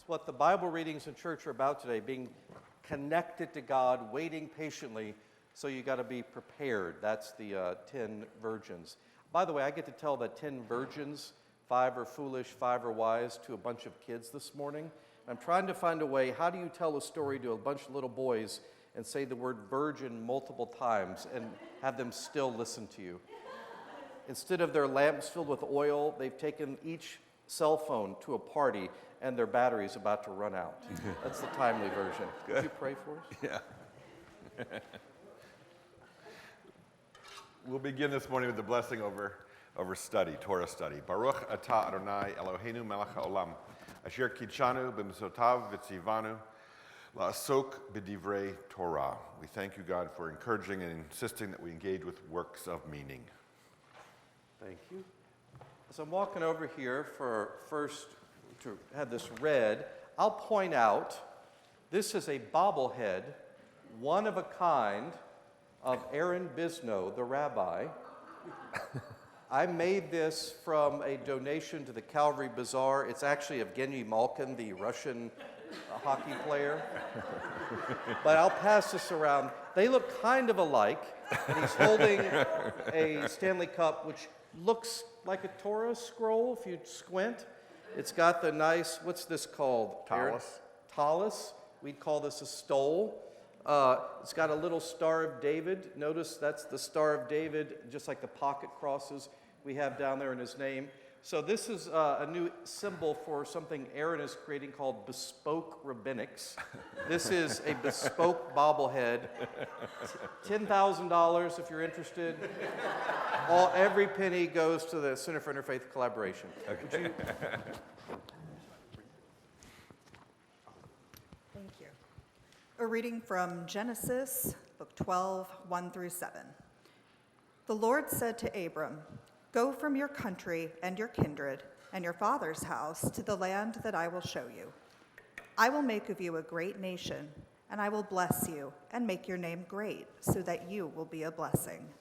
It's what the Bible readings in church are about today, being connected to God, waiting patiently, so you got to be prepared. That's the 10 virgins. By the way, I get to tell the 10 virgins, 5 are foolish, 5 are wise, to a bunch of kids this morning. I'm trying to find a way, how do you tell a story to a bunch of little boys and say the word virgin multiple times and have them still listen to you? Instead of their lamps filled with oil, they've taken each cell phone to a party and their battery's about to run out. That's the timely version. Could you pray for us? Yeah. We'll begin this morning with the blessing over study, Torah study. Baruch atah Adonai Eloheinu melech haolam, asher kitshanu b'mitzvotav v'tzivanu la'asok b'divrei Torah. We thank you, God, for encouraging and insisting that we engage with works of meaning. Thank you. As I'm walking over here for first to have this read, I'll point out this is a bobblehead, one of a kind, of Aaron Bisno, the rabbi. I made this from a donation to the Calvary Bazaar. It's actually Evgeny Malkin, the Russian hockey player. But I'll pass this around. They look kind of alike, and he's holding a Stanley Cup, which looks like a Torah scroll if you squint. It's got the nice, what's this called? Tallis. Tallis. We'd call this a stole. It's got a little Star of David. Notice that's the Star of David, just like the pocket crosses we have down there in his name. So this is a new symbol for something Aaron is creating called bespoke rabbinics. This is a bespoke bobblehead. $10,000 if you're interested. Every penny goes to the Center for Interfaith Collaboration. Okay. Thank you. A reading from Genesis, book 12, 1 through 7. The Lord said to Abram, "Go from your country and your kindred and your father's house to the land that I will show you. I will make of you a great nation, and I will bless you and make your name great, so that you will be a blessing.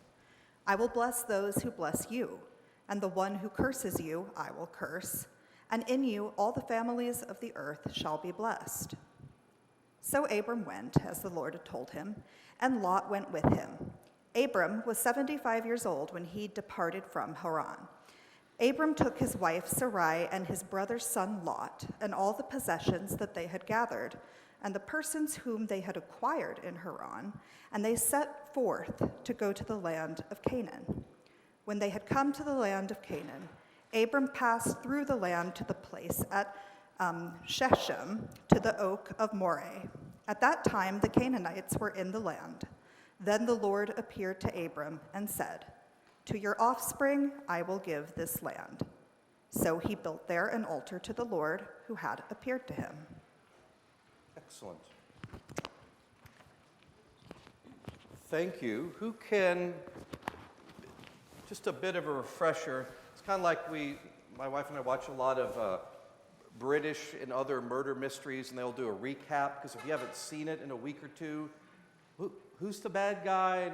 I will bless those who bless you, and the one who curses you I will curse, and in you all the families of the earth shall be blessed." So Abram went, as the Lord had told him, and Lot went with him. Abram was 75 years old when he departed from Haran. Abram took his wife Sarai and his brother's son Lot, and all the possessions that they had gathered, and the persons whom they had acquired in Haran, and they set forth to go to the land of Canaan. When they had come to the land of Canaan, Abram passed through the land to the place at Shechem, to the oak of Moreh. At that time the Canaanites were in the land. Then the Lord appeared to Abram and said, "To your offspring I will give this land." So he built there an altar to the Lord who had appeared to him. Excellent. Thank you. Who can, just a bit of a refresher, it's kind of like my wife and I watch a lot of British and other murder mysteries, and they'll do a recap, because if you haven't seen it in a week or two, who's the bad guy?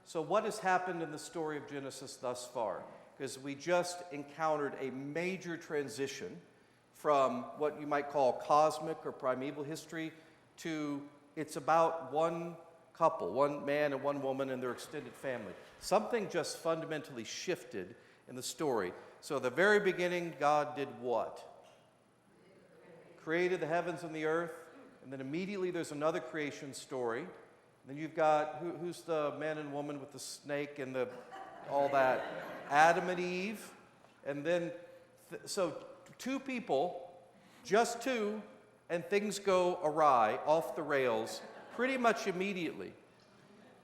So what has happened in the story of Genesis thus far? Because we just encountered a major transition from what you might call cosmic or primeval history to it's about one couple, one man and one woman and their extended family. Something just fundamentally shifted in the story. So at the very beginning, God did what? Created the heavens and the earth, and then immediately there's another creation story. Then you've got, who's the man and woman with the snake and all that? Adam and Eve. And then, so two people, just two, and things go awry, off the rails, pretty much immediately.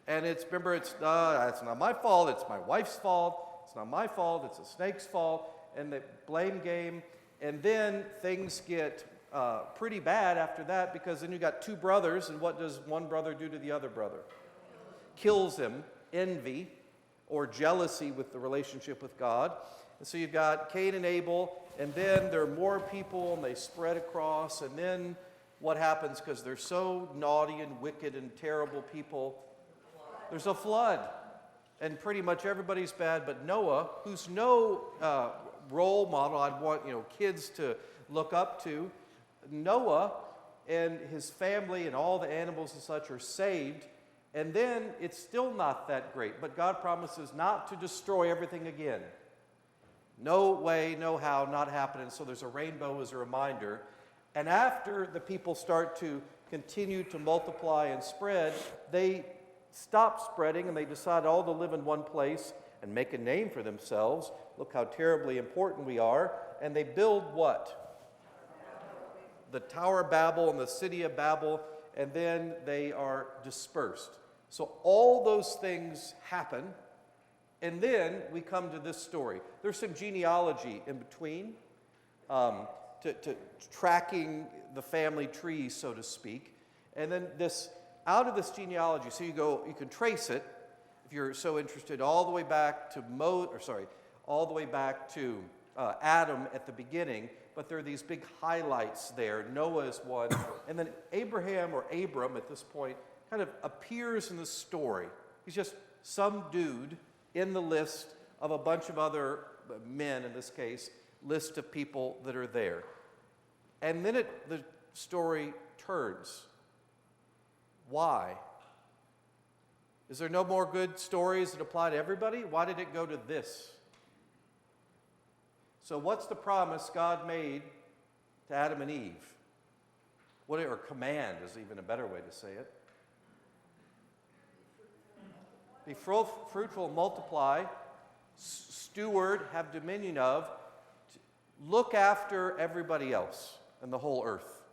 And remember, it's not my fault, it's my wife's fault, it's not my fault, it's the snake's fault, and the blame game. And then things get pretty bad after that, because then you got two brothers, and what does one brother do to the other brother? Kills him. Envy or jealousy with the relationship with God. And so you've got Cain and Abel, and then there are more people, and they spread across, and then what happens, because they're so naughty and wicked and terrible people, there's a flood. And pretty much everybody's bad, but Noah, who's no role model I'd want kids to look up to, Noah and his family and all the animals and such are saved, and then it's still not that great. But God promises not to destroy everything again. No way, no how, not happening. So there's a rainbow as a reminder. And after the people start to continue to multiply and spread, they stop spreading and they decide all to live in one place and make a name for themselves. Look how terribly important we are. And they build what? The Tower of Babel and the city of Babel, and then they are dispersed. So all those things happen, and then we come to this story. There's some genealogy in between, to tracking the family tree, so to speak. And then out of this genealogy, so you can trace it, if you're so interested, all the way back to Adam at the beginning. But there are these big highlights there. Noah is one. And then Abraham, or Abram at this point, kind of appears in the story. He's just some dude in the list of a bunch of other men, in this case, list of people that are there. And then the story turns. Why? Is there no more good stories that apply to everybody? Why did it go to this? So what's the promise God made to Adam and Eve? Or command is even a better way to say it. Be fruitful, multiply, steward, have dominion of, look after everybody else and the whole earth.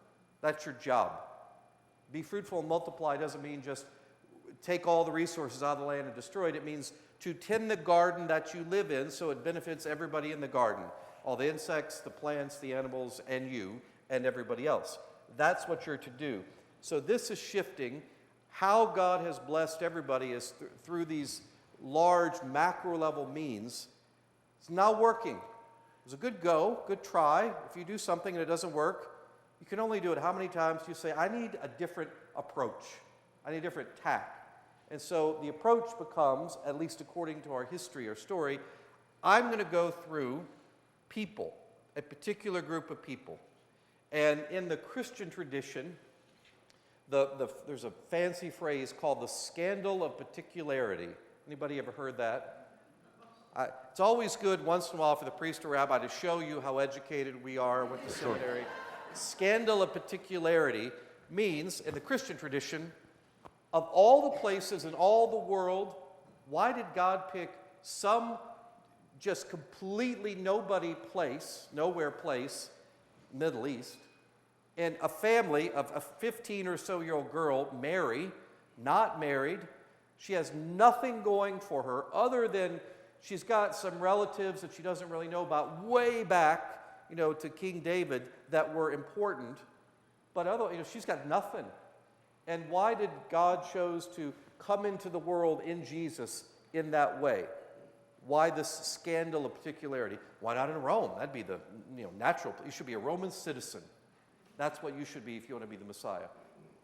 That's your job. Be fruitful and multiply doesn't mean just take all the resources out of the land and destroy it. It means to tend the garden that you live in so it benefits everybody in the garden. All the insects, the plants, the animals, and you, and everybody else. That's what you're to do. So this is shifting. How God has blessed everybody is through these large macro-level means. It's not working. It was a good go, good try. If you do something and it doesn't work, you can only do it how many times do you say, I need a different approach. I need a different tack. And so the approach becomes, at least according to our history or story, I'm going to go through people, a particular group of people. And in the Christian tradition, there's a fancy phrase called the scandal of particularity. Anybody ever heard that? It's always good once in a while for the priest or rabbi to show you how educated we are with the seminary. Scandal of particularity means, in the Christian tradition, of all the places in all the world, why did God pick some just completely nowhere place, Middle East, and a family of a 15 or so year old girl, Mary, not married. She has nothing going for her other than she's got some relatives that she doesn't really know about way back, to King David that were important. But she's got nothing. And why did God choose to come into the world in Jesus in that way? Why this scandal of particularity? Why not in Rome? That'd be the natural. You should be a Roman citizen. That's what you should be if you want to be the Messiah.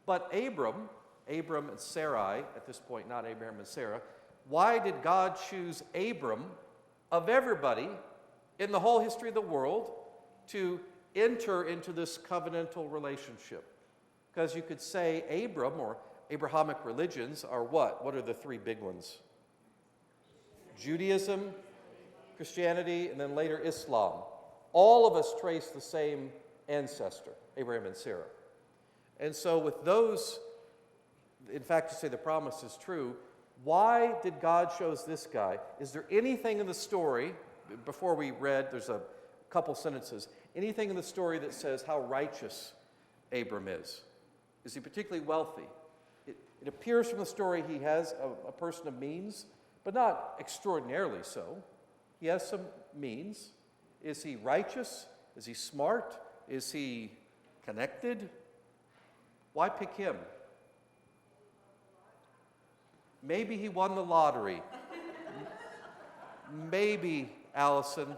But Abram and Sarai, at this point, not Abraham and Sarah, why did God choose Abram, of everybody, in the whole history of the world, to enter into this covenantal relationship? Because you could say Abram, or Abrahamic religions, are what? What are the three big ones? Judaism, Christianity, and then later Islam. All of us trace the same ancestor, Abraham and Sarah. And so with those, in fact, to say the promise is true, why did God choose this guy? Is there anything in the story, before we read, there's a couple sentences, anything in the story that says how righteous Abram is? Is he particularly wealthy? It appears from the story he has a person of means, but not extraordinarily so. He has some means. Is he righteous? Is he smart? Is he connected? Why pick him? Maybe he won the lottery. Maybe, Allison,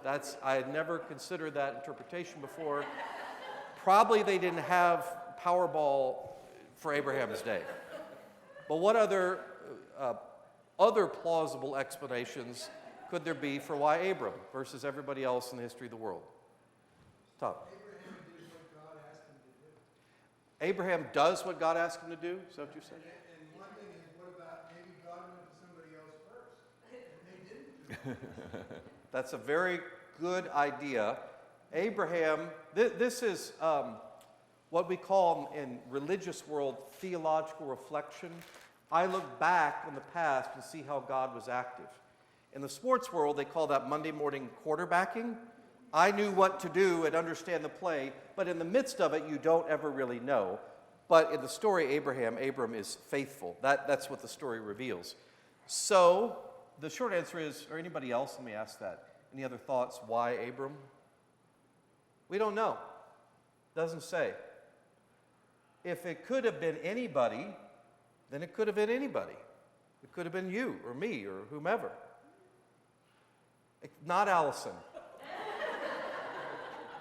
I had never considered that interpretation before. Probably they didn't have Powerball for Abraham's day. But what other plausible explanations could there be for why Abram versus everybody else in the history of the world? Tom. Abraham did what God asked him to do. Abraham does what God asked him to do? Is that what you said? And one thing is, what about maybe God went to somebody else first, and they didn't? That's a very good idea. Abraham, this is what we call in religious world theological reflection. I look back in the past and see how God was active. In the sports world, they call that Monday morning quarterbacking. I knew what to do and understand the play, but in the midst of it, you don't ever really know. But in the story, Abram is faithful. That's what the story reveals. So the short answer is, or anybody else, let me ask that. Any other thoughts? Why Abram? We don't know. Doesn't say. If it could have been anybody, then it could have been anybody. It could have been you or me or whomever. Not Allison.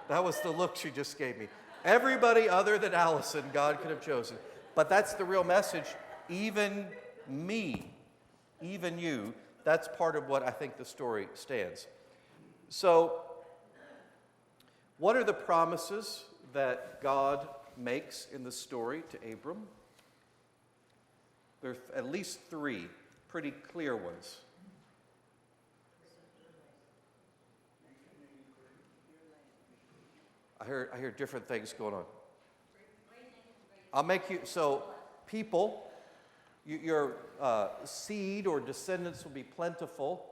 That was the look she just gave me. Everybody other than Allison, God could have chosen. But that's the real message. Even me, even you, that's part of what I think the story stands. So, what are the promises that God makes in the story to Abram? There are at least three pretty clear ones. I hear different things going on. I'll make you, so people, your seed or descendants will be plentiful.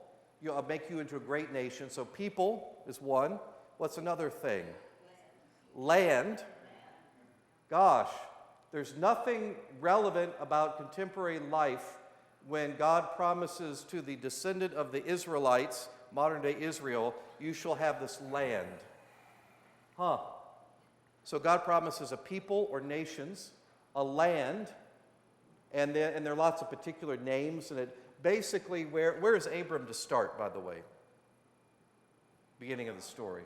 I'll make you into a great nation. So people is one. What's another thing? Land. Gosh, there's nothing relevant about contemporary life when God promises to the descendant of the Israelites, modern day Israel, you shall have this land. So God promises a people or nations, a land, and there are lots of particular names. And it basically, where is Abram to start, by the way? Beginning of the story.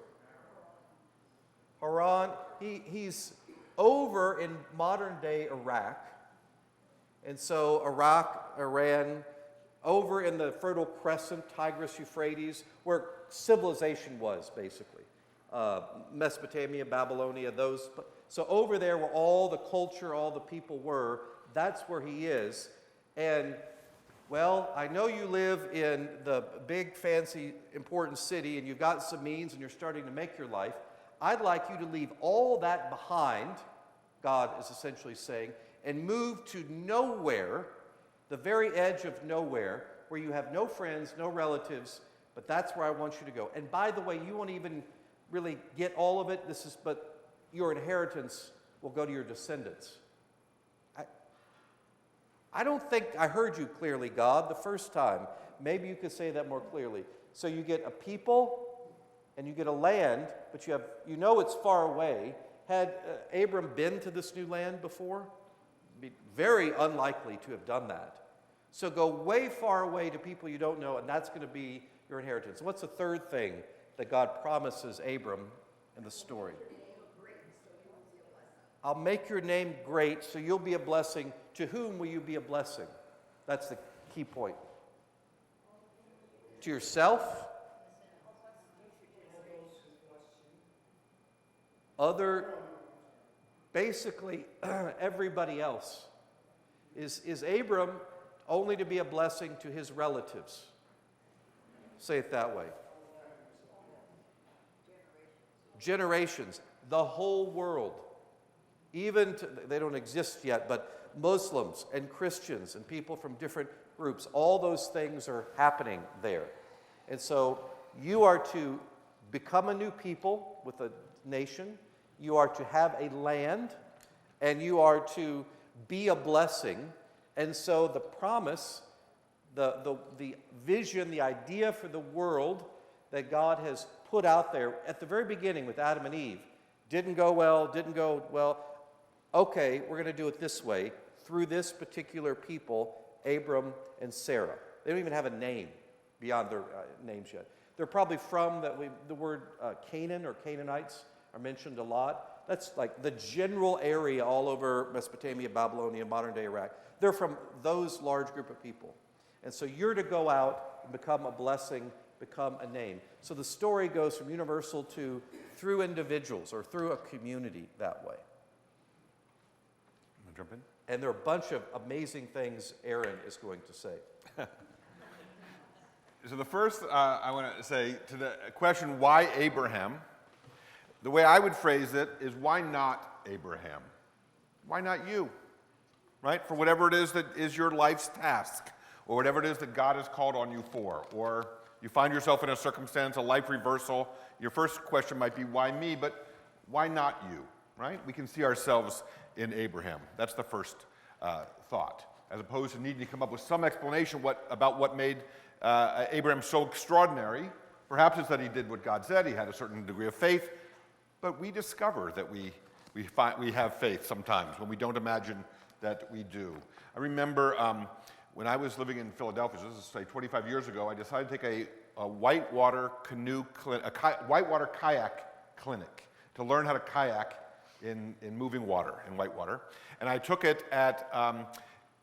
Haran, he's over in modern day Iraq. And so Iraq, Iran, over in the Fertile Crescent, Tigris, Euphrates, where civilization was, basically. Mesopotamia, Babylonia, those. So over there where all the culture, all the people were, that's where he is. And, well, I know you live in the big, fancy, important city, and you've got some means, and you're starting to make your life. I'd like you to leave all that behind, God is essentially saying, and move to nowhere, the very edge of nowhere, where you have no friends, no relatives, but that's where I want you to go. And by the way, you won't even really get all of it. But your inheritance will go to your descendants. I don't think I heard you clearly, God, the first time. Maybe you could say that more clearly. So you get a people and you get a land, but you know it's far away. Had Abram been to this new land before? It'd be very unlikely to have done that. So go way far away to people you don't know, and that's going to be your inheritance. What's the third thing that God promises Abram in the story? I'll make your name great, so you'll be a blessing. To whom will you be a blessing? That's the key point. To yourself? Basically, everybody else. Is Abram only to be a blessing to his relatives? Say it that way. Generations. The whole world. They don't exist yet, but Muslims and Christians and people from different groups, all those things are happening there. And so you are to become a new people with a nation. You are to have a land, and you are to be a blessing. And so the promise, the vision, the idea for the world that God has put out there at the very beginning with Adam and Eve didn't go well. Okay, we're going to do it this way through this particular people, Abram and Sarah. They don't even have a name beyond their names yet. They're probably from the word Canaan or Canaanites are mentioned a lot. That's like the general area all over Mesopotamia, Babylonia, modern-day Iraq. They're from those large group of people. And so you're to go out and become a blessing, become a name. So the story goes from universal to through individuals or through a community that way. jump in? And there are a bunch of amazing things Aaron is going to say. So the first I want to say to the question, why Abraham? The way I would phrase it is, why not Abraham? Why not you? Right? For whatever it is that is your life's task, or whatever it is that God has called on you for, or you find yourself in a circumstance, a life reversal, your first question might be, why me? But why not you? Right? We can see ourselves in Abraham. That's the first thought, as opposed to needing to come up with some explanation about what made Abraham so extraordinary. Perhaps it's that he did what God said, he had a certain degree of faith, but we discover that we have faith sometimes when we don't imagine that we do. I remember when I was living in Philadelphia, this is say 25 years ago, I decided to take a whitewater whitewater kayak clinic to learn how to kayak in moving water, in whitewater. And I took it at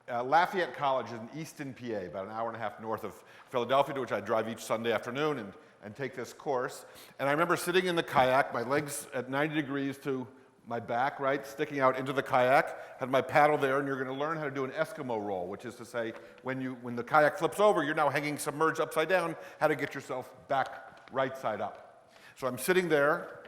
Lafayette College in Easton, PA, about an hour and a half north of Philadelphia, to which I drive each Sunday afternoon and take this course. And I remember sitting in the kayak, my legs at 90 degrees to my back, right, sticking out into the kayak, had my paddle there, and you're going to learn how to do an Eskimo roll, which is to say, when the kayak flips over, you're now hanging submerged upside down, how to get yourself back right side up. So I'm sitting there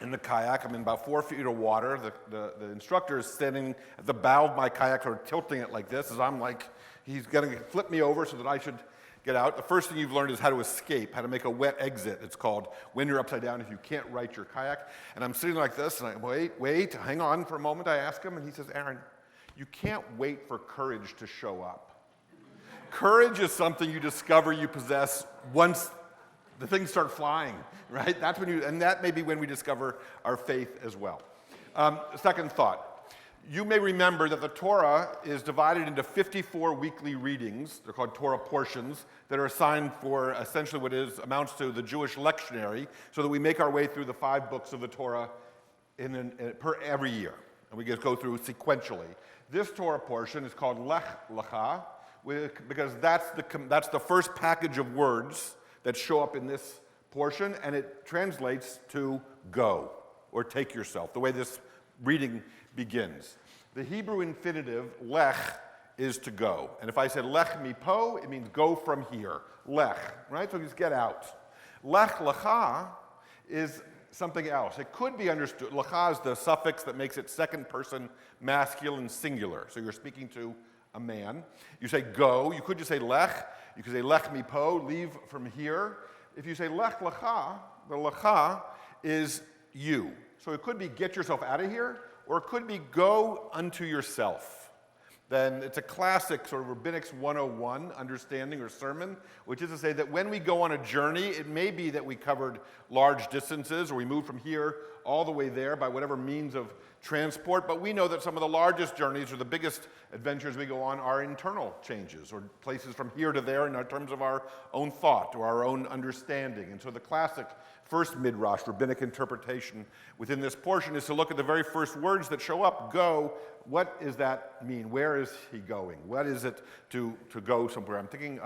in the kayak. I'm in about 4 feet of water. The instructor is standing at the bow of my kayak, or tilting it like this, as I'm like, he's going to flip me over so that I should get out. The first thing you've learned is how to escape, how to make a wet exit, it's called, when you're upside down if you can't right your kayak. And I'm sitting like this, and I wait, hang on for a moment. I ask him, and he says, Aaron, you can't wait for courage to show up. Courage is something you discover you possess once the things start flying, right? That's when and that may be when we discover our faith as well. Second thought. You may remember that the Torah is divided into 54 weekly readings. They're called Torah portions that are assigned for essentially what amounts to the Jewish lectionary, so that we make our way through the 5 books of the Torah per every year. And we just go through sequentially. This Torah portion is called Lech Lecha, because that's the first package of words that show up in this portion, and it translates to go, or take yourself, the way this reading begins. The Hebrew infinitive, lech, is to go. And if I said lech mipo, it means go from here. Lech, right? So just get out. Lech lecha is something else. It could be understood. Lecha is the suffix that makes it second person masculine singular. So you're speaking to a man. You say go. You could just say lech. You could say lech mipo, leave from here. If you say lech lecha, the lecha is you. So it could be get yourself out of here, or it could be go unto yourself. Then it's a classic sort of Rabbinics 101 understanding or sermon, which is to say that when we go on a journey, it may be that we covered large distances, or we moved from here all the way there by whatever means of transport, but we know that some of the largest journeys or the biggest adventures we go on are internal changes, or places from here to there in terms of our own thought or our own understanding. And so the classic first midrash, rabbinic interpretation within this portion, is to look at the very first words that show up, go. What does that mean? Where is he going? What is it to go somewhere? I'm thinking,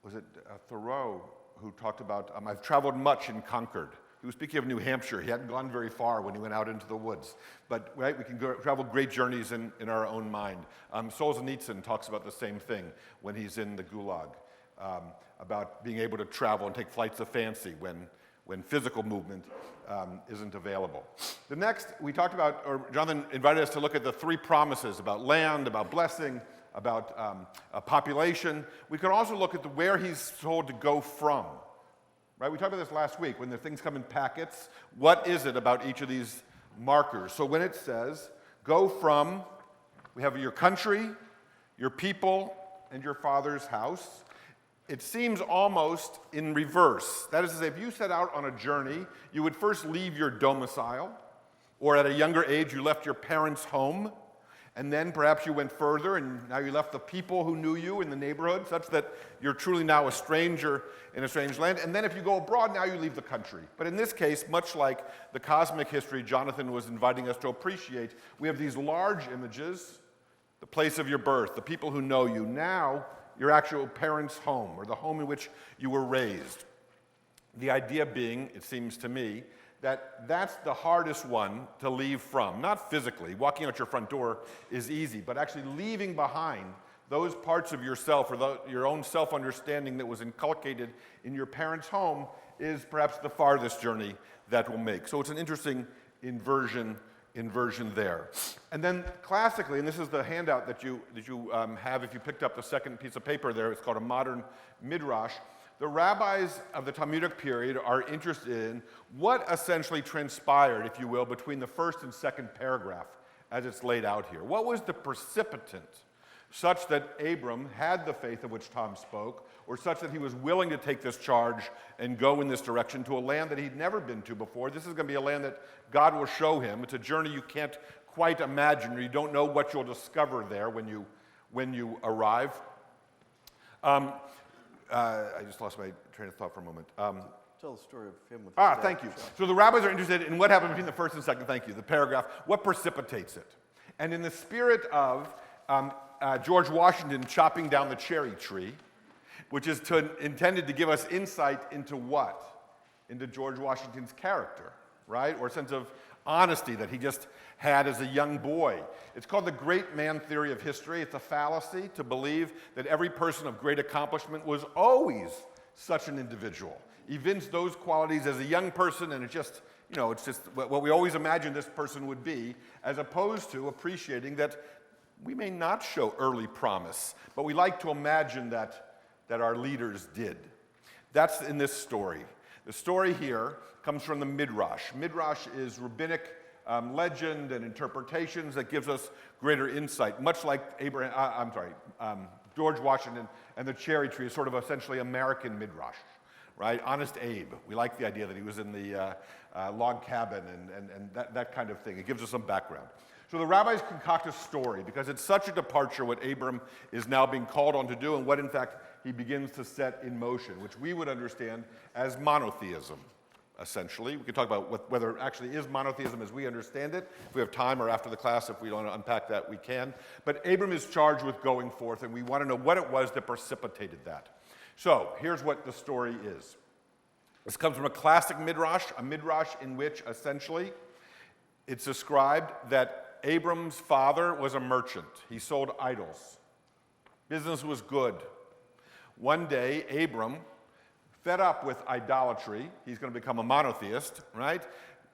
was it Thoreau who talked about, I've traveled much in Concord. He was speaking of New Hampshire. He hadn't gone very far when he went out into the woods. But right, we can travel great journeys in our own mind. Solzhenitsyn talks about the same thing when he's in the Gulag, about being able to travel and take flights of fancy when physical movement isn't available. The next, we talked about, or Jonathan invited us to look at the 3 promises about land, about blessing, about population. We could also look at where he's told to go from. Right? We talked about this last week. When the things come in packets, what is it about each of these markers? So when it says, go from, we have your country, your people, and your father's house, it seems almost in reverse. That is to say, if you set out on a journey, you would first leave your domicile, or at a younger age, you left your parents' home, and then perhaps you went further, and now you left the people who knew you in the neighborhood, such that you're truly now a stranger in a strange land. And then if you go abroad, now you leave the country. But in this case, much like the cosmic history Jonathan was inviting us to appreciate, we have these large images, the place of your birth, the people who know you, now your actual parents' home, or the home in which you were raised. The idea being, it seems to me, that's the hardest one to leave from. Not physically. Walking out your front door is easy, but actually leaving behind those parts of yourself or your own self-understanding that was inculcated in your parents' home is perhaps the farthest journey that we'll make. So it's an interesting inversion there. And then classically, and this is the handout that you have if you picked up the second piece of paper there, it's called a modern midrash. The rabbis of the Talmudic period are interested in what essentially transpired, if you will, between the first and second paragraph as it's laid out here. What was the precipitant such that Abram had the faith of which Tom spoke, or such that he was willing to take this charge and go in this direction to a land that he'd never been to before? This is going to be a land that God will show him. It's a journey you can't quite imagine, or you don't know what you'll discover there when you arrive. I just lost my train of thought for a moment. Tell the story of him with his dad. Thank you. So the rabbis are interested in what happened between the first and second, thank you, the paragraph, what precipitates it. And in the spirit of George Washington chopping down the cherry tree, which is intended to give us insight into what? Into George Washington's character, right? Or a sense of honesty that he just had as a young boy. It's called the great man theory of history. It's a fallacy to believe that every person of great accomplishment was always such an individual. Evinced those qualities as a young person, and it's just what we always imagined this person would be, as opposed to appreciating that we may not show early promise, but we like to imagine that our leaders did. That's in this story. The story here comes from the Midrash. Midrash is rabbinic legend and interpretations that gives us greater insight, much like George Washington and the cherry tree is sort of essentially American Midrash, right? Honest Abe. We like the idea that he was in the log cabin and that kind of thing. It gives us some background. So the rabbis concoct a story because it's such a departure what Abram is now being called on to do and what, in fact, he begins to set in motion, which we would understand as monotheism, essentially. We can talk about whether it actually is monotheism as we understand it. If we have time or after the class, if we want to unpack that, we can. But Abram is charged with going forth, and we want to know what it was that precipitated that. So here's what the story is. This comes from a classic midrash, a midrash in which essentially it's described that Abram's father was a merchant. He sold idols. Business was good. One day, Abram, fed up with idolatry, he's going to become a monotheist, right?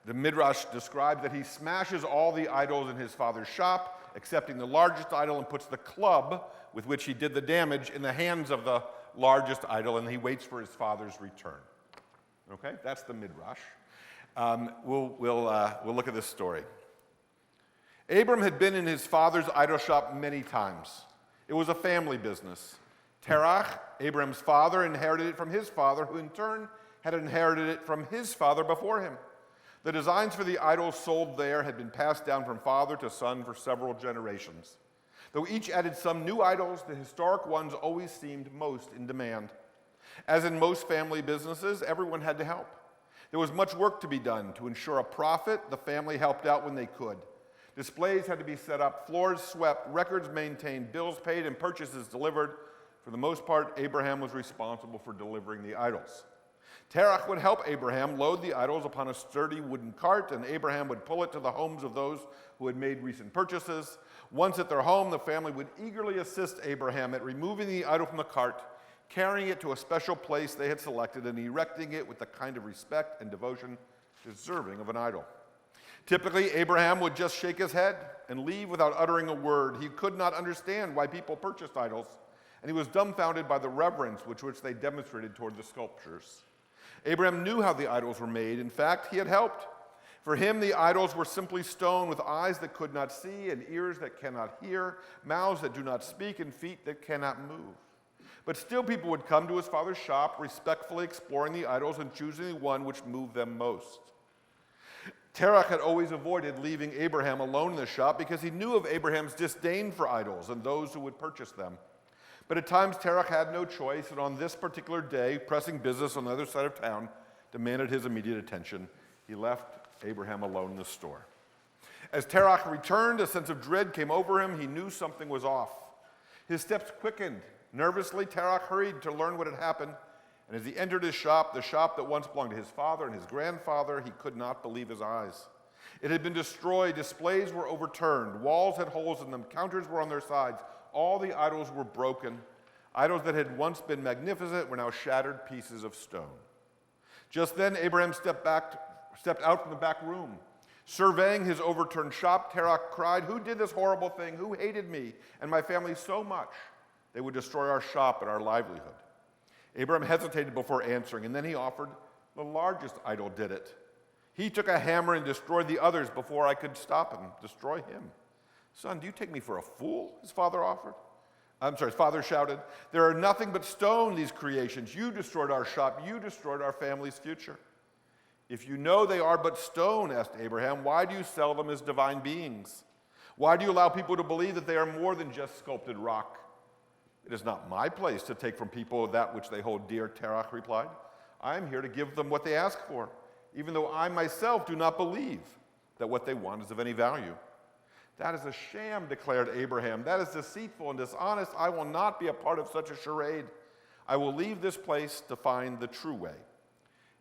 The Midrash describes that he smashes all the idols in his father's shop, excepting the largest idol, and puts the club with which he did the damage in the hands of the largest idol, and he waits for his father's return. Okay, that's the Midrash. We'll look at this story. Abram had been in his father's idol shop many times. It was a family business. Terach, Abram's father, inherited it from his father, who in turn had inherited it from his father before him. The designs for the idols sold there had been passed down from father to son for several generations. Though each added some new idols, the historic ones always seemed most in demand. As in most family businesses, everyone had to help. There was much work to be done to ensure a profit. The family helped out when they could. Displays had to be set up, floors swept, records maintained, bills paid, and purchases delivered. For the most part, Abraham was responsible for delivering the idols. Terach would help Abraham load the idols upon a sturdy wooden cart, and Abraham would pull it to the homes of those who had made recent purchases. Once at their home, the family would eagerly assist Abraham at removing the idol from the cart, carrying it to a special place they had selected, and erecting it with the kind of respect and devotion deserving of an idol. Typically, Abraham would just shake his head and leave without uttering a word. He could not understand why people purchased idols, and he was dumbfounded by the reverence with which they demonstrated toward the sculptures. Abraham knew how the idols were made. In fact, he had helped. For him, the idols were simply stone with eyes that could not see and ears that cannot hear, mouths that do not speak and feet that cannot move. But still people would come to his father's shop, respectfully exploring the idols and choosing the one which moved them most. Terach had always avoided leaving Abraham alone in the shop because he knew of Abraham's disdain for idols and those who would purchase them. But at times, Terach had no choice, and on this particular day, pressing business on the other side of town demanded his immediate attention. He left Abraham alone in the store. As Terach returned, a sense of dread came over him. He knew something was off. His steps quickened. Nervously, Terach hurried to learn what had happened. And as he entered his shop, the shop that once belonged to his father and his grandfather, he could not believe his eyes. It had been destroyed, displays were overturned, walls had holes in them, counters were on their sides, all the idols were broken. Idols that had once been magnificent were now shattered pieces of stone. Just then Abraham stepped out from the back room. Surveying his overturned shop, Terah cried, "Who did this horrible thing? Who hated me and my family so much they would destroy our shop and our livelihood?" Abraham hesitated before answering, and then he offered, "The largest idol did it. He took a hammer and destroyed the others before I could stop him, destroy him." "Son, do you take me for a fool?" his father shouted. "There are nothing but stone, these creations. You destroyed our shop. You destroyed our family's future." "If you know they are but stone," asked Abraham, "why do you sell them as divine beings? Why do you allow people to believe that they are more than just sculpted rock?" "It is not my place to take from people that which they hold dear," Terah replied. "I am here to give them what they ask for, even though I myself do not believe that what they want is of any value." "That is a sham," declared Abraham. "That is deceitful and dishonest. I will not be a part of such a charade. I will leave this place to find the true way."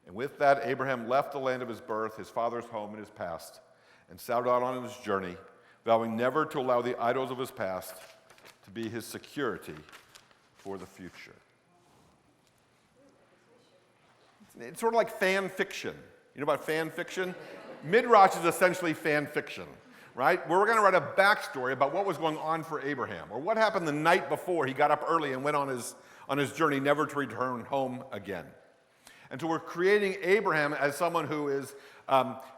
And with that, Abraham left the land of his birth, his father's home, and his past, and set out on his journey, vowing never to allow the idols of his past to be his security for the future. It's sort of like fan fiction. You know about fan fiction? Midrash is essentially fan fiction, right? Where we're going to write a backstory about what was going on for Abraham, or what happened the night before he got up early and went on his journey never to return home again. And so we're creating Abraham as someone who is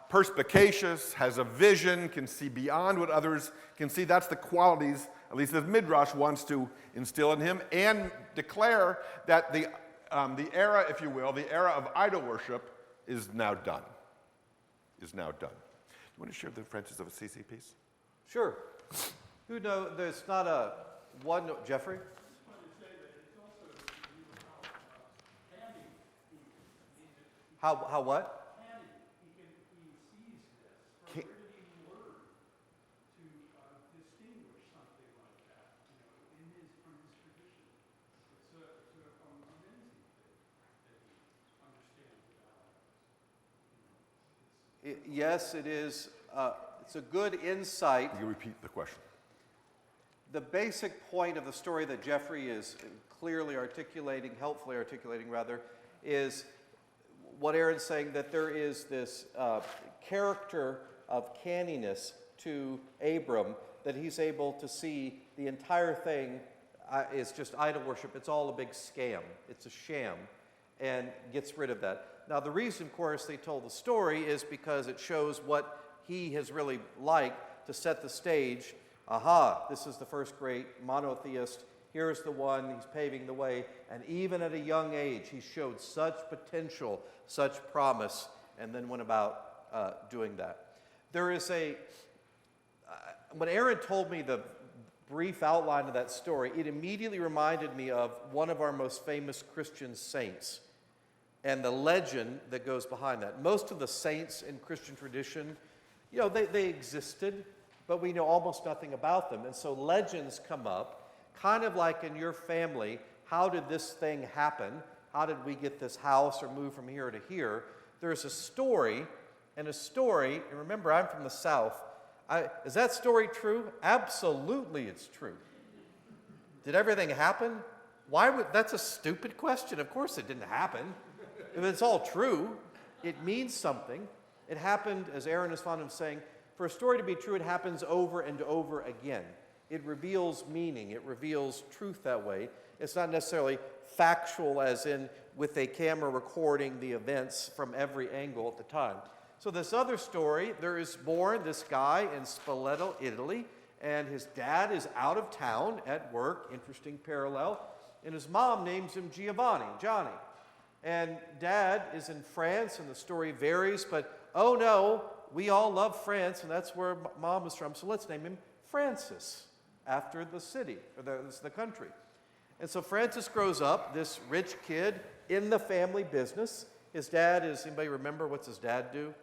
perspicacious, has a vision, can see beyond what others can see. That's the qualities, at least as Midrash wants to instill in him, and declare that the era, if you will, the era of idol worship is now done. You want to share the Francis of Assisi piece? Sure. Who knows? There's not a one. Jeffrey? How what? He sees this. Where did he learn to distinguish something like that? From his tradition. It's an amazing thing that he understands about it. Yes, it is. It's a good insight. You repeat the question. The basic point of the story that Jeffrey is clearly articulating, helpfully articulating rather, is what Aaron's saying, that there is this character of canniness to Abram, that he's able to see the entire thing is just idol worship. It's all a big scam. It's a sham, and gets rid of that. Now, the reason, of course, they told the story is because it shows what he has really liked to set the stage. Aha, this is the first great monotheist. Here's the one, he's paving the way. And even at a young age, he showed such potential, such promise, and then went about doing that. There is when Aaron told me the brief outline of that story, it immediately reminded me of one of our most famous Christian saints and the legend that goes behind that. Most of the saints in Christian tradition, they existed, but we know almost nothing about them. And so legends come up, kind of like in your family. How did this thing happen? How did we get this house or move from here to here? There's a story, and remember, I'm from the South. Is that story true? Absolutely it's true. Did everything happen? That's a stupid question. Of course it didn't happen. If it's all true, it means something. It happened, as Aaron is fond of saying, for a story to be true, it happens over and over again. It reveals meaning. It reveals truth that way. It's not necessarily factual, as in with a camera recording the events from every angle at the time. So this other story, there is born this guy in Spoleto, Italy, and his dad is out of town at work, interesting parallel, and his mom names him Johnny. And dad is in France, and the story varies, but oh no, we all love France, and that's where mom is from, so let's name him Francis, after the city, or the country. And so Francis grows up, this rich kid in the family business. His dad is, anybody remember what's his dad do?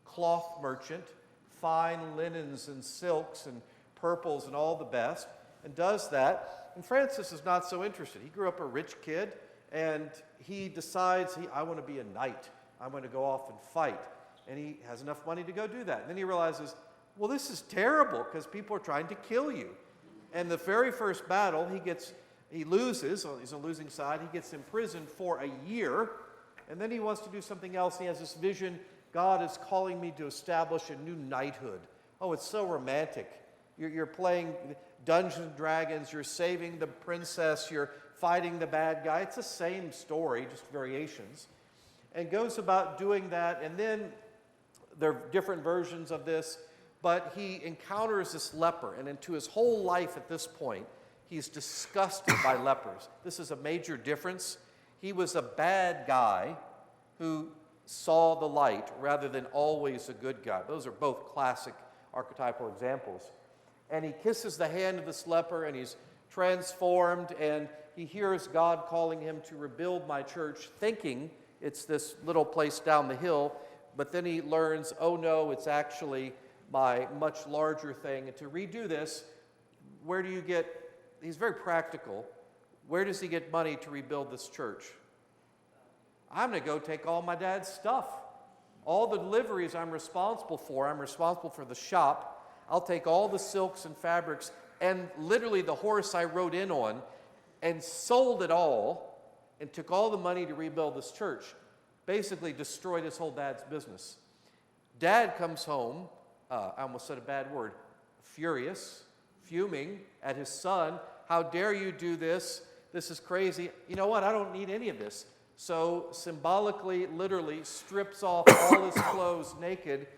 Cloth merchant, fine linens and silks and purples and all the best, and does that. And Francis is not so interested. He grew up a rich kid, and he decides, I want to be a knight. I'm going to go off and fight. And he has enough money to go do that. And then he realizes, well, this is terrible because people are trying to kill you. And the very first battle, he loses, he's on the losing side, he gets imprisoned for a year, and then he wants to do something else. He has this vision, God is calling me to establish a new knighthood. Oh, it's so romantic. You're playing Dungeons and Dragons, you're saving the princess, you're fighting the bad guy. It's the same story, just variations. And goes about doing that, and then there are different versions of this, but he encounters this leper, and into his whole life at this point, he's disgusted by lepers. This is a major difference. He was a bad guy who saw the light rather than always a good guy. Those are both classic archetypal examples. And he kisses the hand of this leper, and he's transformed, and he hears God calling him to rebuild my church, thinking it's this little place down the hill, but then he learns, oh no, it's actually my much larger thing. And to redo this, where do you get, he's very practical, where does he get money to rebuild this church? I'm going to go take all my dad's stuff. All the deliveries I'm responsible for the shop. I'll take all the silks and fabrics and literally the horse I rode in on and sold it all and took all the money to rebuild this church. Basically destroyed his whole dad's business. Dad comes home, I almost said a bad word, furious, fuming at his son. How dare you do this? This is crazy. You know what? I don't need any of this. So symbolically, literally, strips off all his clothes naked,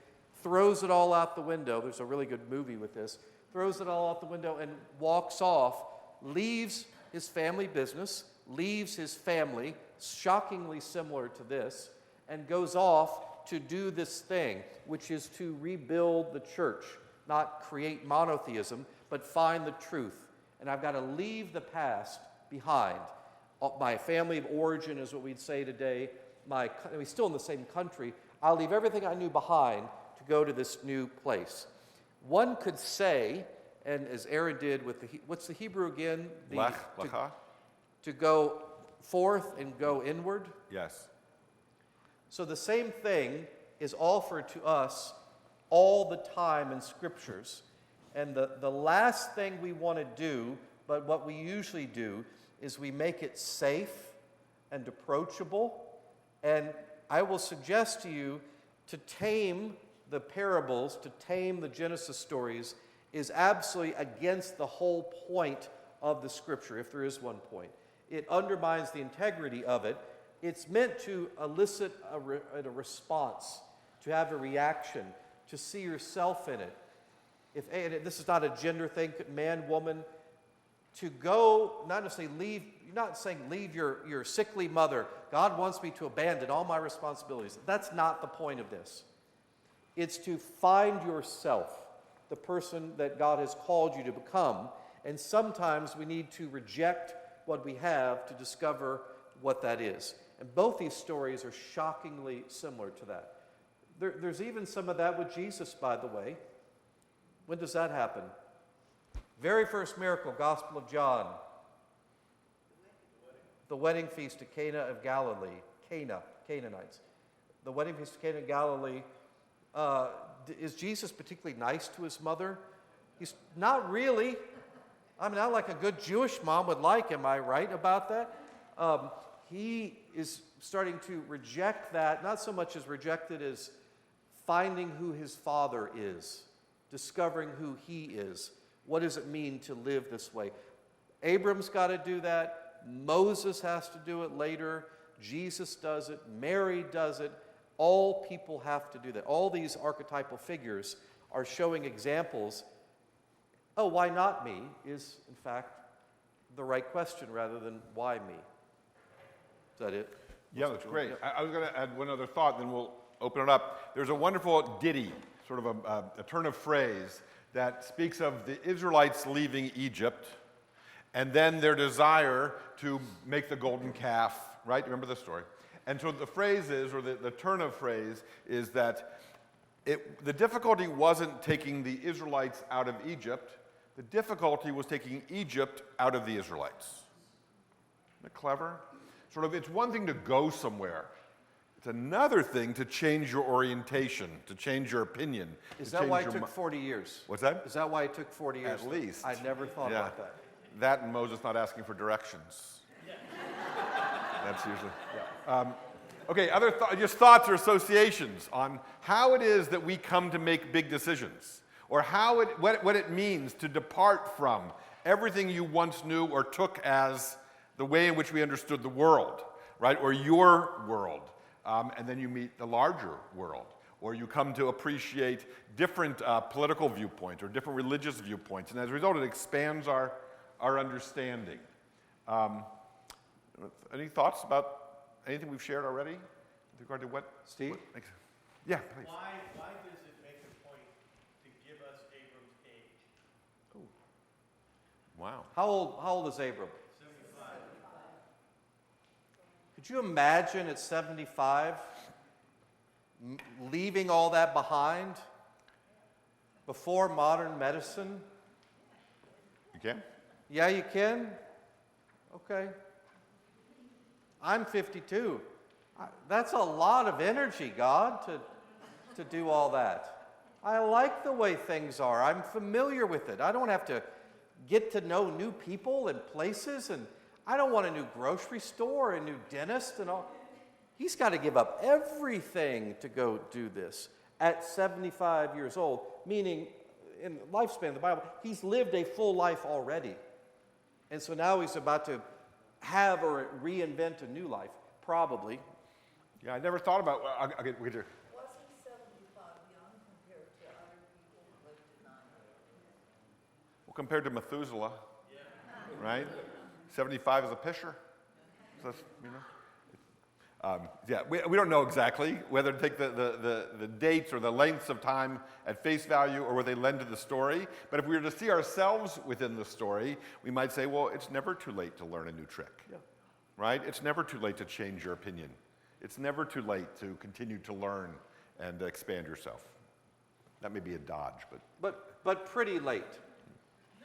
throws it all out the window. There's a really good movie with this. Throws it all out the window and walks off, leaves his family business, leaves his family, shockingly similar to this, and goes off to do this thing, which is to rebuild the church, not create monotheism, but find the truth. And I've got to leave the past behind. My family of origin is what we'd say today. We're still in the same country. I'll leave everything I knew behind to go to this new place. One could say, and as Aaron did with what's the Hebrew again? Lecha? To go forth and go inward. Yes. So the same thing is offered to us all the time in scriptures. And the last thing we want to do, but what we usually do, is we make it safe and approachable. And I will suggest to you to tame the parables, to tame the Genesis stories, is absolutely against the whole point of the scripture, if there is one point. It undermines the integrity of it. It's meant to elicit a response, to have a reaction, to see yourself in it. And this is not a gender thing, man, woman. To go, not necessarily leave, you're not saying leave your sickly mother. God wants me to abandon all my responsibilities. That's not the point of this. It's to find yourself, the person that God has called you to become. And sometimes we need to reject what we have to discover what that is. And both these stories are shockingly similar to that. There's even some of that with Jesus, by the way. When does that happen? Very first miracle, Gospel of John. The wedding feast at Cana of Galilee. Canaanites. The wedding feast at Cana of Galilee. Is Jesus particularly nice to his mother? He's not really. I mean, not like a good Jewish mom would like, am I right about that? He is starting to reject that, not so much as reject it as finding who his father is, discovering who he is. What does it mean to live this way? Abram's got to do that. Moses has to do it later. Jesus does it. Mary does it. All people have to do that. All these archetypal figures are showing examples. Oh, why not me is, in fact, the right question rather than why me. Is that it? Yeah, that's great. I was going to add one other thought, then we'll open it up. There's a wonderful ditty, sort of a turn of phrase, that speaks of the Israelites leaving Egypt and then their desire to make the golden calf, right? Remember the story? And so the phrase is, or the turn of phrase is that the difficulty wasn't taking the Israelites out of Egypt. The difficulty was taking Egypt out of the Israelites. Isn't that clever? It's one thing to go somewhere. It's another thing to change your orientation, to change your opinion. Is to that change why it your took mi- 40 years? What's that? Is that why it took 40 years? At least. I never thought Yeah. about that. That and Moses not asking for directions. That's usually. Okay, just thoughts or associations on how it is that we come to make big decisions, or what it means to depart from everything you once knew or took as the way in which we understood the world, right? Or your world. And then you meet the larger world, or you come to appreciate different political viewpoints or different religious viewpoints. And as a result, it expands our understanding. Any thoughts about anything we've shared already with regard to what? Steve? Yeah, please. Why does it make a point to give us Abram's age? Wow. How old is Abram? 75. Could you imagine at 75 leaving all that behind before modern medicine? You can? Yeah, you can? Okay. I'm 52. That's a lot of energy, God, to do all that. I like the way things are. I'm familiar with it. I don't have to get to know new people and places, and I don't want a new grocery store, a new dentist, and all. He's got to give up everything to go do this at 75 years old, meaning in the lifespan of the Bible, he's lived a full life already. And so now he's about to have or reinvent a new life, probably. Yeah, I never thought about. Okay, we could. Was he 75 young compared to other people who lived to 90? Well, compared to Methuselah, right? 75 is a pisher. So that's, we don't know exactly whether to take the dates or the lengths of time at face value or whether they lend to the story. But if we were to see ourselves within the story, we might say, well, it's never too late to learn a new trick, right? It's never too late to change your opinion. It's never too late to continue to learn and expand yourself. That may be a dodge, But pretty late.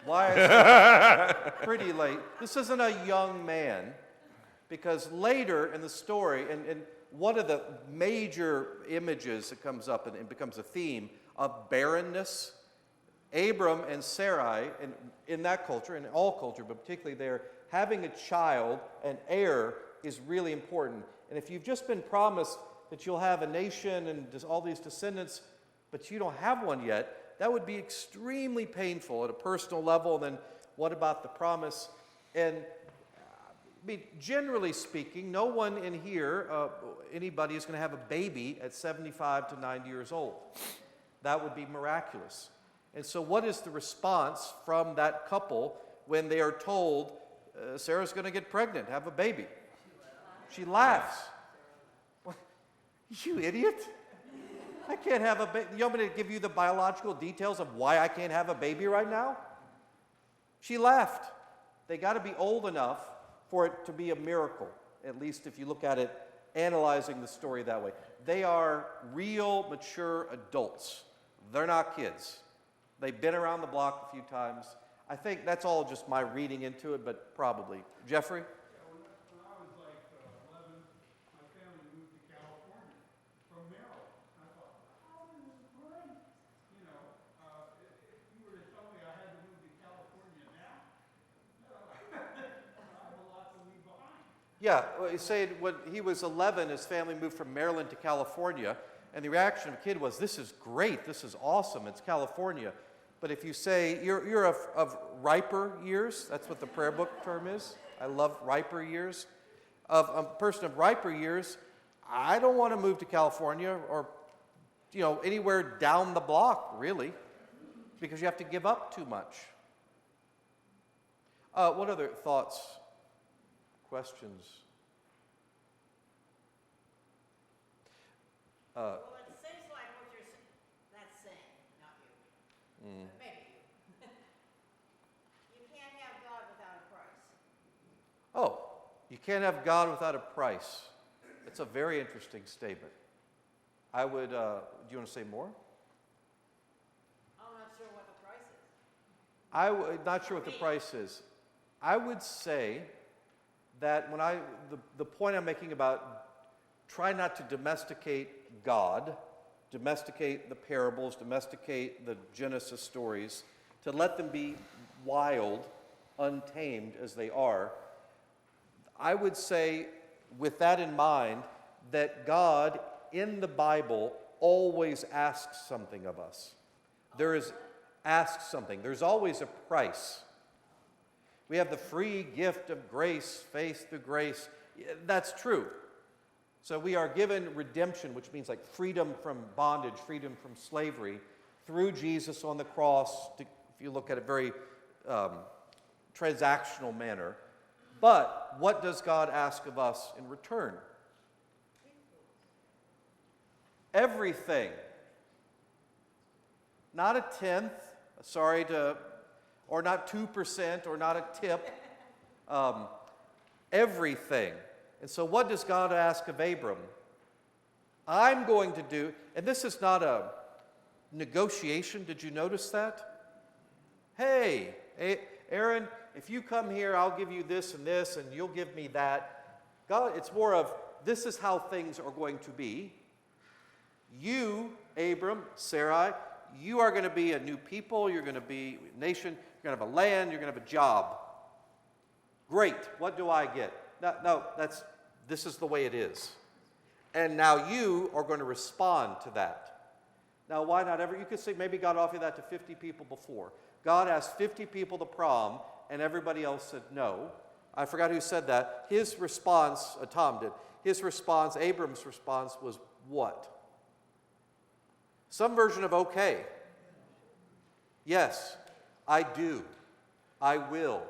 Why is it pretty late? This isn't a young man, because later in the story, and one of the major images that comes up and becomes a theme of barrenness, Abram and Sarai, in that culture, in all culture, but particularly there, having a child, an heir, is really important. And if you've just been promised that you'll have a nation and all these descendants, but you don't have one yet, that would be extremely painful at a personal level. And then what about the promise? And I mean, generally speaking, no one in here, anybody is going to have a baby at 75 to 90 years old. That would be miraculous. And so what is the response from that couple when they are told, Sarah's going to get pregnant, have a baby? She laughs. What? You idiot. I can't have a baby. You want me to give you the biological details of why I can't have a baby right now? She laughed. They got to be old enough for it to be a miracle, at least if you look at it, analyzing the story that way. They are real, mature adults. They're not kids. They've been around the block a few times. I think that's all just my reading into it, but probably. Jeffrey? When I was like 11, my family moved to California from Maryland. I thought, oh, this is great. You know, if you were to tell me I had to move to California now, no, I have a lot to leave behind. Yeah, well, he said when he was 11, his family moved from Maryland to California, and the reaction of the kid was, this is great, this is awesome, it's California. But if you say, you're of riper years, that's what the prayer book term is. I love riper years. Of a person of riper years, I don't want to move to California or, anywhere down the block, really, because you have to give up too much. What other thoughts, questions? Well, it seems like what you're that's saying, not you, but maybe you. You can't have God without a price. Oh, you can't have God without a price. It's a very interesting statement. I would, do you want to say more? I'm not sure what the price is. Not sure what the price is. I would say that the point I'm making about try not to domesticate God, domesticate the parables, domesticate the Genesis stories, to let them be wild, untamed as they are, I would say, with that in mind, that God in the Bible always asks something of us. Asks something. There's always a price. We have the free gift of grace, faith through grace. That's true. So we are given redemption, which means like freedom from bondage, freedom from slavery, through Jesus on the cross, if you look at a very transactional manner. But what does God ask of us in return? Everything. Not a tenth, or not 2%, or not a tip. Everything. And so what does God ask of Abram? I'm going to do, and this is not a negotiation. Did you notice that? Hey, Aaron, if you come here, I'll give you this, and you'll give me that. God, it's more of, this is how things are going to be. You, Abram, Sarai, you are going to be a new people, you're going to be a nation, you're going to have a land, you're going to have a job. Great, what do I get? No, this is the way it is. And now you are going to respond to that. Now, why not ever? You could say maybe God offered that to 50 people before. God asked 50 people to prom, and everybody else said no. I forgot who said that. His response, Tom did, Abram's response was what? Some version of okay. Yes, I do. I will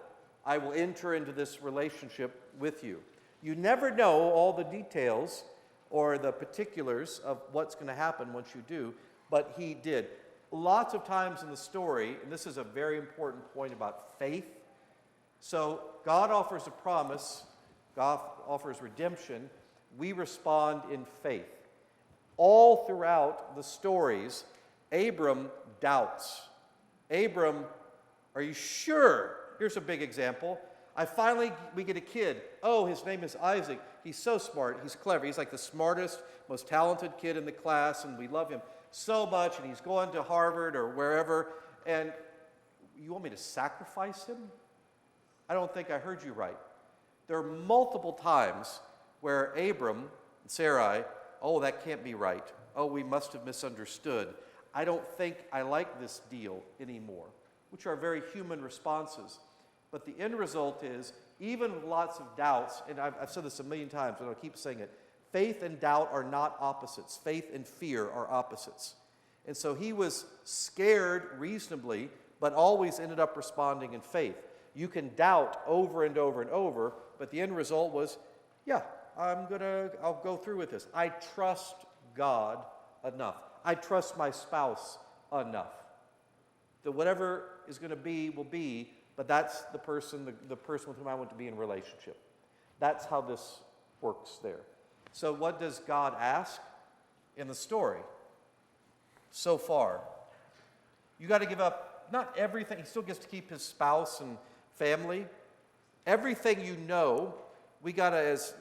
enter into this relationship with you. You never know all the details or the particulars of what's going to happen once you do, but he did. Lots of times in the story, and this is a very important point about faith. So God offers a promise, God offers redemption. We respond in faith. All throughout the stories, Abram doubts. Abram, are you sure? Here's a big example. We get a kid. Oh, his name is Isaac. He's so smart. He's clever. He's like the smartest, most talented kid in the class, and we love him so much, and he's going to Harvard or wherever, and you want me to sacrifice him? I don't think I heard you right. There are multiple times where Abram and Sarai, oh, that can't be right. Oh, we must have misunderstood. I don't think I like this deal anymore, which are very human responses. But the end result is, even with lots of doubts, and I've said this a million times, and I'll keep saying it, faith and doubt are not opposites. Faith and fear are opposites. And so he was scared reasonably, but always ended up responding in faith. You can doubt over and over and over, but the end result was, yeah, I'll go through with this. I trust God enough. I trust my spouse enough. That whatever is going to be will be, but that's the person with whom I want to be in relationship. That's how this works there. So what does God ask in the story so far? You got to give up not everything. He still gets to keep his spouse and family. Everything you know, we got to, as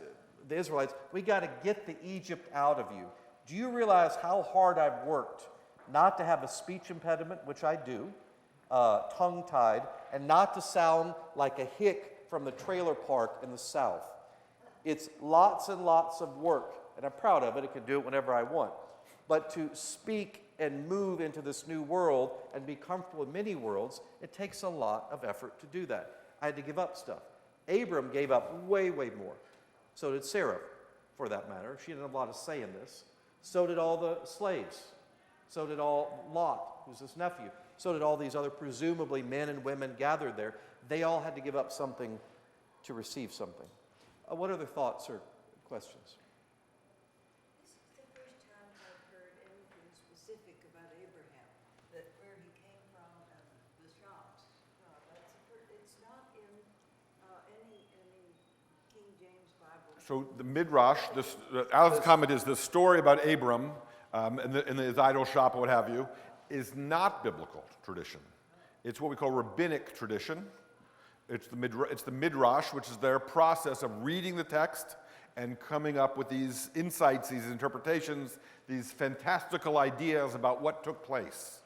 the Israelites, we got to get the Egypt out of you. Do you realize how hard I've worked not to have a speech impediment, which I do, tongue-tied, and not to sound like a hick from the trailer park in the South? It's lots and lots of work, and I'm proud of it. I can do it whenever I want. But to speak and move into this new world and be comfortable in many worlds, it takes a lot of effort to do that. I had to give up stuff. Abram gave up way, way more. So did Sarah, for that matter. She didn't have a lot of say in this. So did all the slaves. So did all Lot, who's his nephew. So did all these other presumably men and women gathered there. They all had to give up something to receive something. What other thoughts or questions? This is the first time I've heard anything specific about Abraham, that where he came from and the shops. It's not in any King James Bible. So the Midrash, Alex's comment is the story about Abram in his idol shop or what have you, is not biblical tradition. It's what we call rabbinic tradition. It's the midrash, which is their process of reading the text and coming up with these insights, these interpretations, these fantastical ideas about what took place.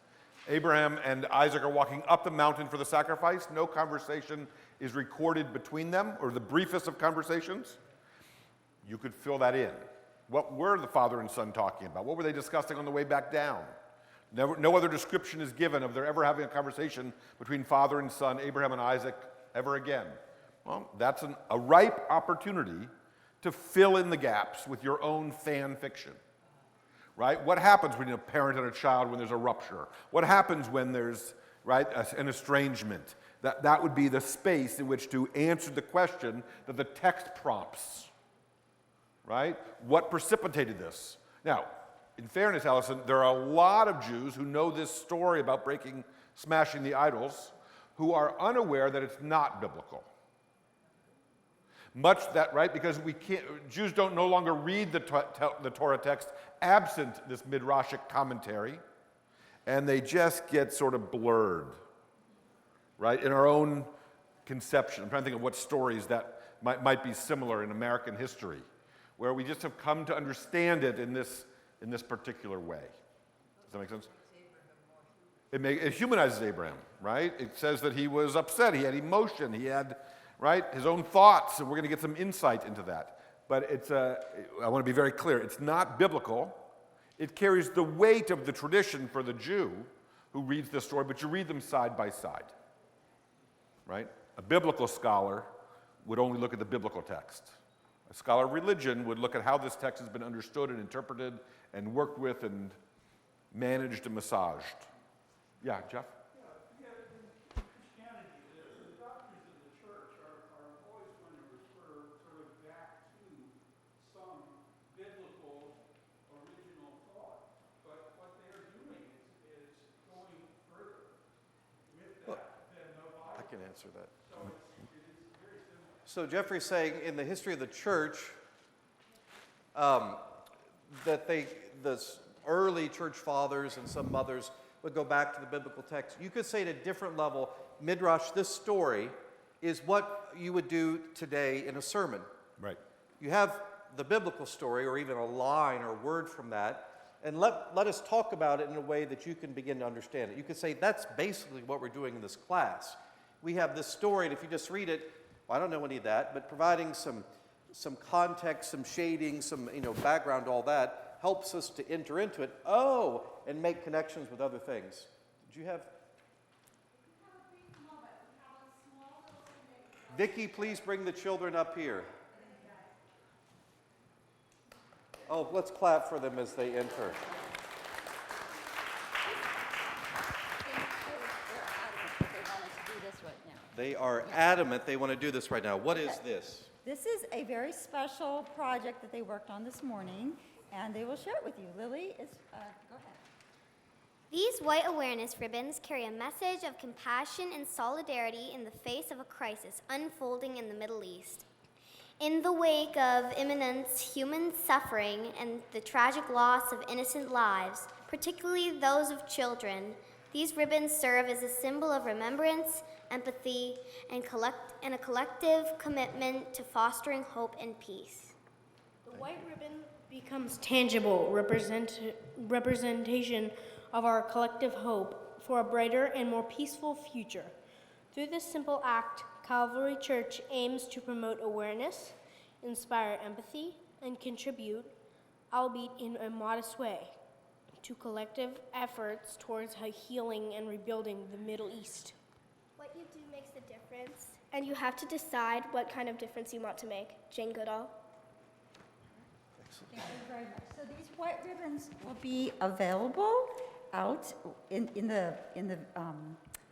Abraham and Isaac are walking up the mountain for the sacrifice. No conversation is recorded between them, or the briefest of conversations. You could fill that in. What were the father and son talking about? What were they discussing on the way back down? No other description is given of their ever having a conversation between father and son, Abraham and Isaac, ever again. Well, that's a ripe opportunity to fill in the gaps with your own fan fiction. Right? What happens when a parent and a child when there's a rupture? What happens when there's, right, an estrangement? That would be the space in which to answer the question that the text prompts. Right? What precipitated this? Now, in fairness, Allison, there are a lot of Jews who know this story about smashing the idols, who are unaware that it's not biblical. Much that, right, because Jews don't no longer read the Torah text absent this midrashic commentary, and they just get sort of blurred, right, in our own conception. I'm trying to think of what stories that might be similar in American history, where we just have come to understand it in this particular way. Does that make sense? It humanizes Abraham, right? It says that he was upset, he had emotion, he had, right, his own thoughts, and we're going to get some insight into that. But I want to be very clear, it's not biblical. It carries the weight of the tradition for the Jew who reads this story, but you read them side by side, right? A biblical scholar would only look at the biblical text. A scholar of religion would look at how this text has been understood and interpreted and worked with and managed and massaged. Yeah, Jeff? In Christianity, the doctors of the church are always going to refer sort of back to some biblical original thought. But what they're doing is going further with that than the Bible. I can answer that. So it is very similar. So Jeffrey's saying in the history of the church, that the early church fathers and some mothers would go back to the biblical text. You could say at a different level, midrash, this story, is what you would do today in a sermon. Right. You have the biblical story, or even a line or word from that, and let us talk about it in a way that you can begin to understand it. You could say that's basically what we're doing in this class. We have this story, and if you just read it, well, I don't know any of that, but providing some context, some shading, some background, all that helps us to enter into it. Oh, and make connections with other things. Did you have? Vicki, please bring the children up here. Oh, let's clap for them as they enter. They are adamant they want to do this right now. What is this? This is a very special project that they worked on this morning, and they will share it with you. Lily, go ahead. These white awareness ribbons carry a message of compassion and solidarity in the face of a crisis unfolding in the Middle East. In the wake of imminent human suffering and the tragic loss of innocent lives, particularly those of children, these ribbons serve as a symbol of remembrance, empathy, and a collective commitment to fostering hope and peace. The white ribbon becomes tangible representation of our collective hope for a brighter and more peaceful future. Through this simple act, Calvary Church aims to promote awareness, inspire empathy, and contribute, albeit in a modest way, to collective efforts towards healing and rebuilding the Middle East. What you do makes a difference, and you have to decide what kind of difference you want to make. Jane Goodall. Thank you very much. So these white ribbons will be available out in the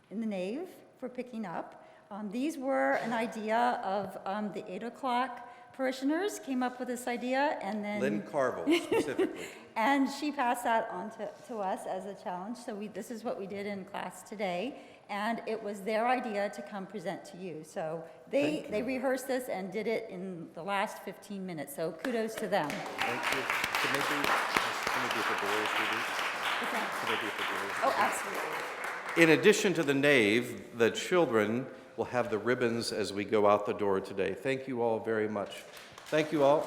nave for picking up. These were an idea of the 8 o'clock parishioners came up with this idea, and then Lynn Carville specifically. and she passed that on to us as a challenge. So this is what we did in class today, and it was their idea to come present to you. So they rehearsed this and did it in the last 15 minutes. So kudos to them. Thank you. Can they be at the doors, maybe? What's that? Can they be at the doors? Oh, absolutely. in addition to the nave, the children will have the ribbons as we go out the door today. Thank you all very much. Thank you all.